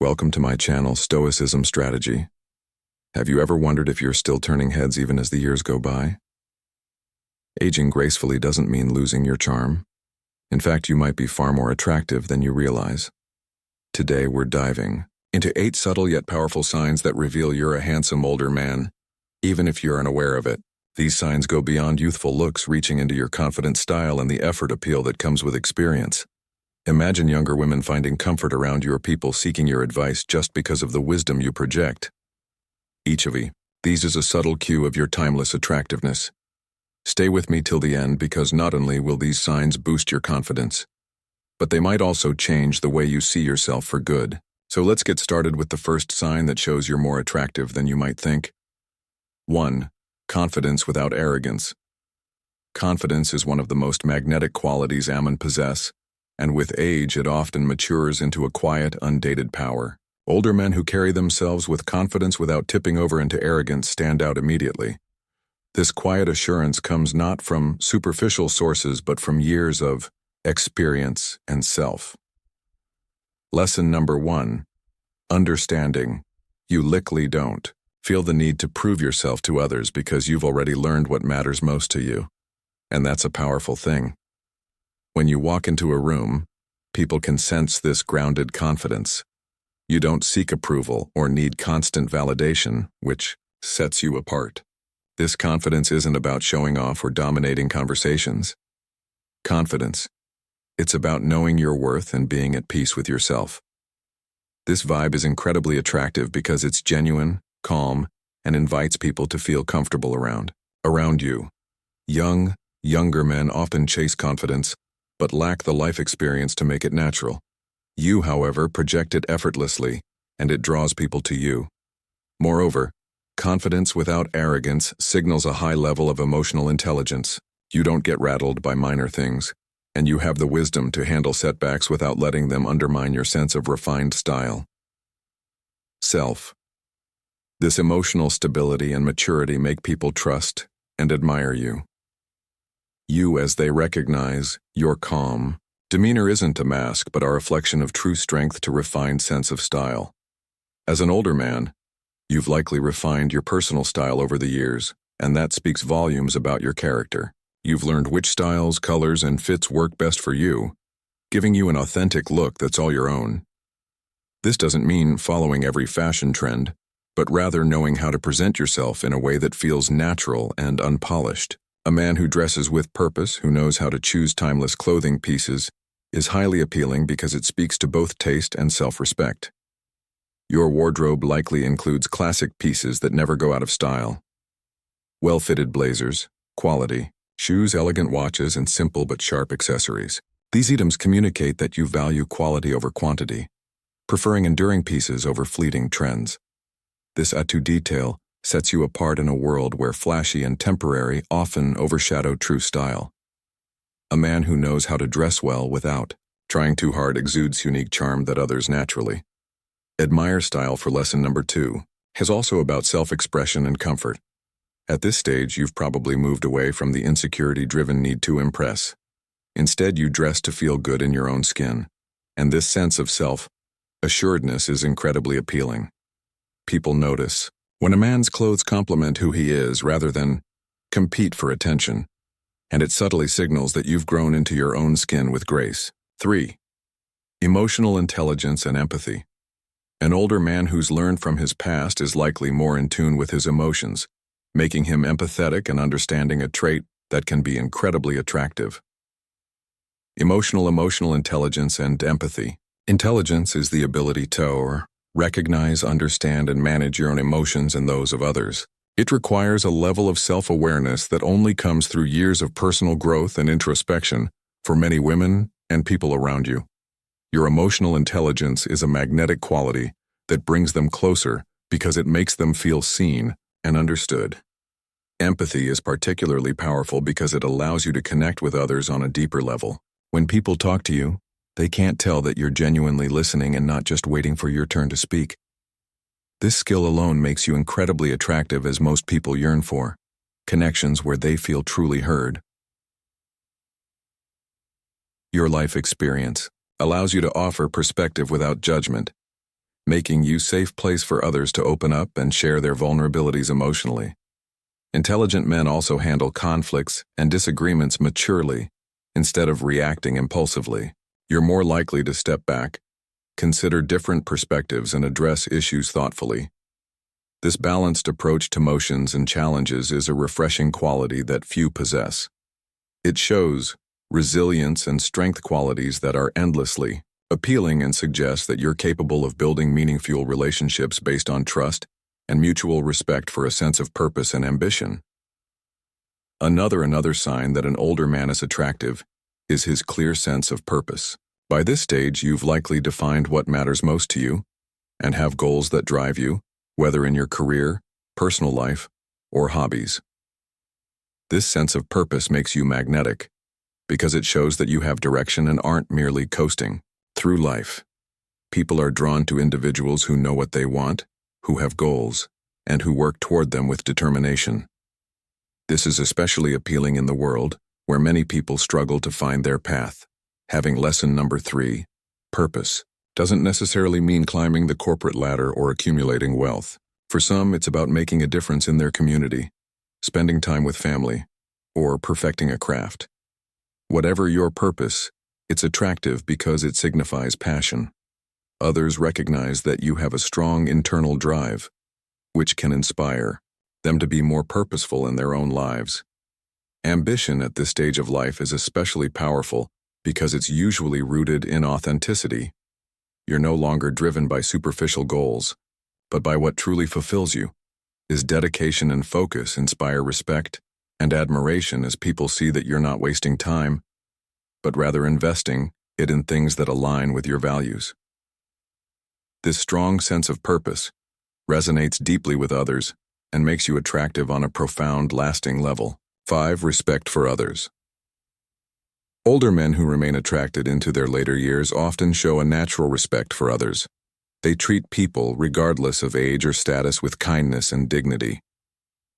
Welcome to my channel, Stoicism Strategy. Have you ever wondered if you're still turning heads even as the years go by? Aging gracefully doesn't mean losing your charm. In fact, you might be far more attractive than you realize. Today, we're diving into 8 subtle yet powerful signs that reveal you're a handsome older man, even if you're unaware of it. These signs go beyond youthful looks, reaching into your confident style and the effort appeal that comes with experience. Imagine younger women finding comfort around you or people seeking your advice just because of the wisdom you project. Each of these is a subtle cue of your timeless attractiveness. Stay with me till the end because not only will these signs boost your confidence, but they might also change the way you see yourself for good. So let's get started with the first sign that shows you're more attractive than you might think. 1. Confidence without arrogance. Confidence is one of the most magnetic qualities men possess, and with age it often matures into a quiet, undated power. Older men who carry themselves with confidence without tipping over into arrogance stand out immediately. This quiet assurance comes not from superficial sources but from years of experience and self. Lesson number 1. Understanding. You likely don't feel the need to prove yourself to others because you've already learned what matters most to you. And that's a powerful thing. When you walk into a room, people can sense this grounded confidence. You don't seek approval or need constant validation, which sets you apart. This confidence isn't about showing off or dominating conversations. Confidence. It's about knowing your worth and being at peace with yourself. This vibe is incredibly attractive because it's genuine, calm, and invites people to feel comfortable around you. Younger men often chase confidence, but lack the life experience to make it natural. You, however, project it effortlessly, and it draws people to you. Moreover, confidence without arrogance signals a high level of emotional intelligence. You don't get rattled by minor things, and you have the wisdom to handle setbacks without letting them undermine your sense of refined style. Self. This emotional stability and maturity make people trust and admire you. As they recognize your calm demeanor isn't a mask but a reflection of true strength to refined sense of style. As an older man, you've likely refined your personal style over the years, and that speaks volumes about your character. You've learned which styles, colors, and fits work best for you, giving you an authentic look that's all your own. This doesn't mean following every fashion trend, but rather knowing how to present yourself in a way that feels natural and unpolished. A man who dresses with purpose, who knows how to choose timeless clothing pieces, is highly appealing because it speaks to both taste and self-respect. Your wardrobe likely includes classic pieces that never go out of style. Well-fitted blazers, quality, shoes, elegant watches, and simple but sharp accessories. These items communicate that you value quality over quantity, preferring enduring pieces over fleeting trends. This attitude detail sets you apart in a world where flashy and temporary often overshadow true style. A man who knows how to dress well without trying too hard exudes unique charm that others naturally admire. Style for lesson number 2 is also about self-expression and comfort. At this stage, you've probably moved away from the insecurity-driven need to impress. Instead, you dress to feel good in your own skin, and this sense of self-assuredness is incredibly appealing. People notice when a man's clothes complement who he is rather than compete for attention, and it subtly signals that you've grown into your own skin with grace. 3. Emotional intelligence and empathy. An older man who's learned from his past is likely more in tune with his emotions, making him empathetic and understanding, a trait that can be incredibly attractive. Emotional intelligence and empathy. Intelligence is the ability to recognize, understand, and manage your own emotions and those of others. It requires a level of self-awareness that only comes through years of personal growth and introspection for many women and people around you. Your emotional intelligence is a magnetic quality that brings them closer because it makes them feel seen and understood. Empathy is particularly powerful because it allows you to connect with others on a deeper level. When people talk to you, they can't tell that you're genuinely listening and not just waiting for your turn to speak. This skill alone makes you incredibly attractive, as most people yearn for connections where they feel truly heard. Your life experience allows you to offer perspective without judgment. making you a safe place for others to open up and share their vulnerabilities emotionally. Intelligent men also handle conflicts and disagreements maturely instead of reacting impulsively. You're more likely to step back, consider different perspectives, and address issues thoughtfully. This balanced approach to emotions and challenges is a refreshing quality that few possess. It shows resilience and strength qualities that are endlessly appealing and suggests that you're capable of building meaningful relationships based on trust and mutual respect for a sense of purpose and ambition. Another sign that an older man is attractive is his clear sense of purpose. By this stage, you've likely defined what matters most to you and have goals that drive you, whether in your career, personal life, or hobbies. This sense of purpose makes you magnetic because it shows that you have direction and aren't merely coasting through life. People are drawn to individuals who know what they want, who have goals, and who work toward them with determination. This is especially appealing in the world where many people struggle to find their path. Having lesson number 3, purpose, doesn't necessarily mean climbing the corporate ladder or accumulating wealth. For some, it's about making a difference in their community, spending time with family, or perfecting a craft. Whatever your purpose, it's attractive because it signifies passion. Others recognize that you have a strong internal drive, which can inspire them to be more purposeful in their own lives. Ambition at this stage of life is especially powerful because it's usually rooted in authenticity. You're no longer driven by superficial goals, but by what truly fulfills you. His dedication and focus inspire respect and admiration as people see that you're not wasting time, but rather investing it in things that align with your values. This strong sense of purpose resonates deeply with others and makes you attractive on a profound, lasting level. 5. Respect for others. Older men who remain attracted into their later years often show a natural respect for others. They treat people, regardless of age or status, with kindness and dignity.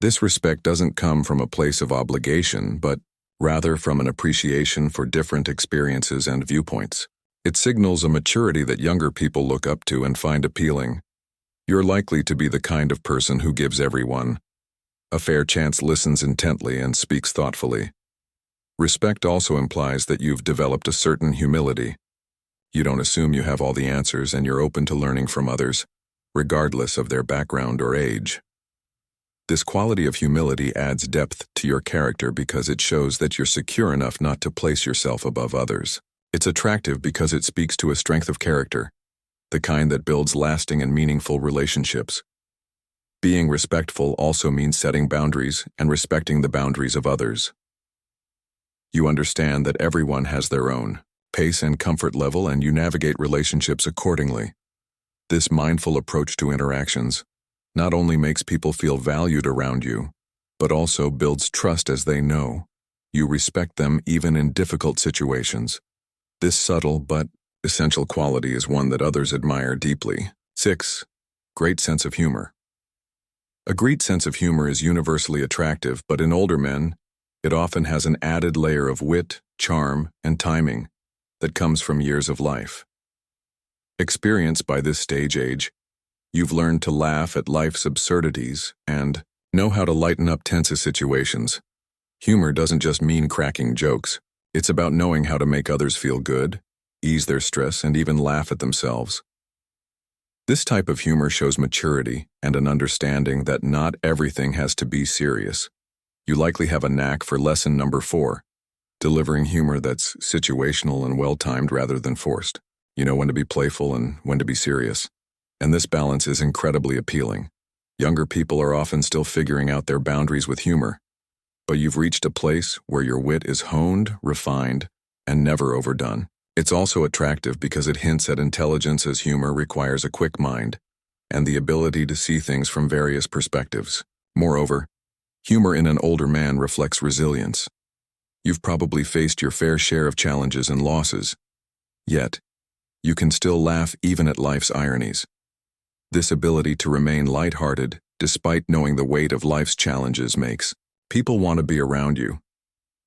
This respect doesn't come from a place of obligation, but rather from an appreciation for different experiences and viewpoints. It signals a maturity that younger people look up to and find appealing. You're likely to be the kind of person who gives everyone a fair chance, listens intently, and speaks thoughtfully. Respect also implies that you've developed a certain humility. You don't assume you have all the answers, and you're open to learning from others, regardless of their background or age. This quality of humility adds depth to your character because it shows that you're secure enough not to place yourself above others. It's attractive because it speaks to a strength of character, the kind that builds lasting and meaningful relationships. Being respectful also means setting boundaries and respecting the boundaries of others. You understand that everyone has their own pace and comfort level, and you navigate relationships accordingly. This mindful approach to interactions not only makes people feel valued around you, but also builds trust as they know you respect them even in difficult situations. This subtle but essential quality is one that others admire deeply. 6. Great sense of humor. A great sense of humor is universally attractive, but in older men, it often has an added layer of wit, charm, and timing that comes from years of life. Experienced by this age, you've learned to laugh at life's absurdities and know how to lighten up tense situations. Humor doesn't just mean cracking jokes. It's about knowing how to make others feel good, ease their stress, and even laugh at themselves. This type of humor shows maturity and an understanding that not everything has to be serious. You likely have a knack for lesson number 4, delivering humor that's situational and well-timed rather than forced. You know when to be playful and when to be serious. And this balance is incredibly appealing. Younger people are often still figuring out their boundaries with humor, but you've reached a place where your wit is honed, refined, and never overdone. It's also attractive because it hints at intelligence, as humor requires a quick mind and the ability to see things from various perspectives. Moreover, humor in an older man reflects resilience. You've probably faced your fair share of challenges and losses, yet you can still laugh even at life's ironies. This ability to remain lighthearted despite knowing the weight of life's challenges makes people want to be around you.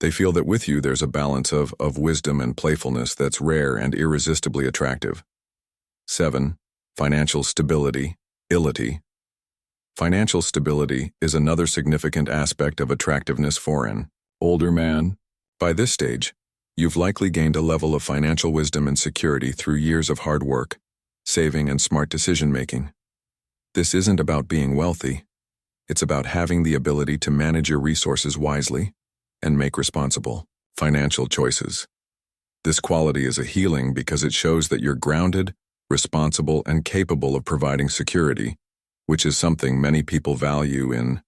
They feel that with you there's a balance of wisdom and playfulness that's rare and irresistibly attractive. 7. Financial stability, ility. Financial stability is another significant aspect of attractiveness for an older man. By this stage, you've likely gained a level of financial wisdom and security through years of hard work, saving, and smart decision-making. This isn't about being wealthy. It's about having the ability to manage your resources wisely and make responsible financial choices. This quality is a healing because it shows that you're grounded, responsible, and capable of providing security, which is something many people value in